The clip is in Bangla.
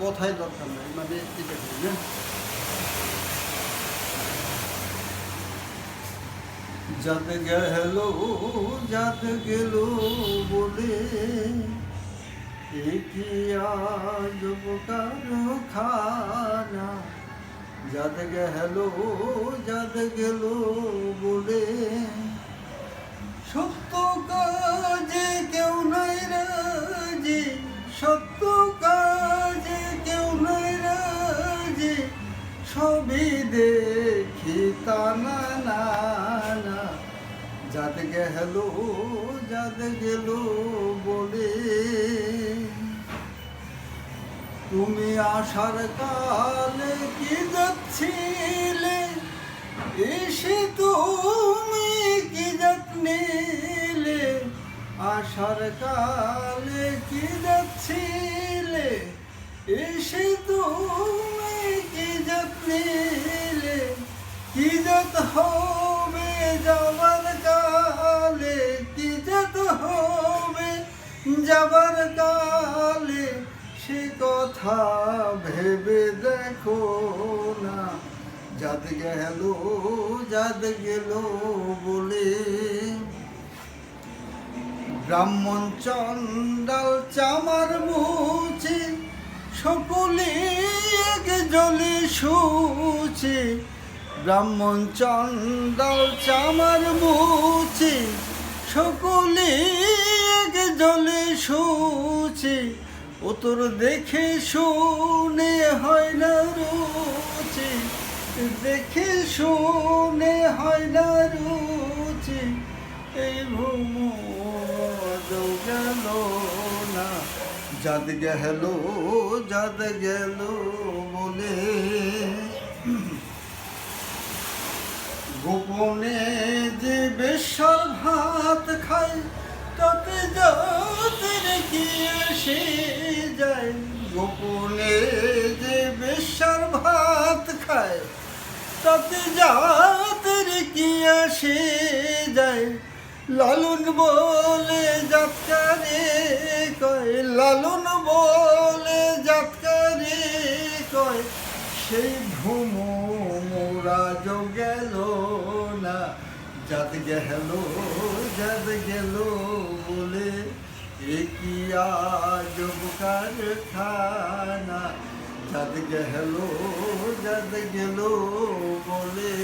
কথাই দরকার নাই, মানে এটা না যাদ গেল যাদ গেল বলে কি আজ কারখানা যাদ গেল যাদ গেল বলে সত্য কাজে কেউ নাই রাজি সত্য কাজে কেউ নাই রাজি সবই দেখি তানা না না যাদ গেল যাদ গেল বলে তুমি আসার কালে কি যাচ্ছিলে এসে তুমি কি যত্নিলে আসার কালে কি যাচ্ছিলে এসে তুমি কি যত্নিলে কি যত হবে যাবার কালে কি যত হবে যাবার কালে সে কথা ভেবে দেখো না যাদ গেল যাদ গেল বলে ব্রাহ্মণ চণ্ডাল চামার মুছে সকলে এক জলে শুছে ব্রাহ্মণ চণ্ডাল চামার মুছে সকলে এক জলে শুছে ও তোর দেখে শুনে হয় না রুচি দেখে শুনে হয় না রুচি এই ভূম গেল না যাদ গেল যাদ গেল বলে গোপনে যে বেশ্যার ভাত খায় তাতে জাতের কি এসে যায় গোপনে যে বেশ্যার ভাত খায় তাতে জাতের কি আসে যায় লালন বলে জাতকারে কয় লালন বলে জাতকারে কয় সেই ভূম মোরা গেল না যাদ গেল যাদ গেল বলে কি আজ কারখানা যাদ গেল বলে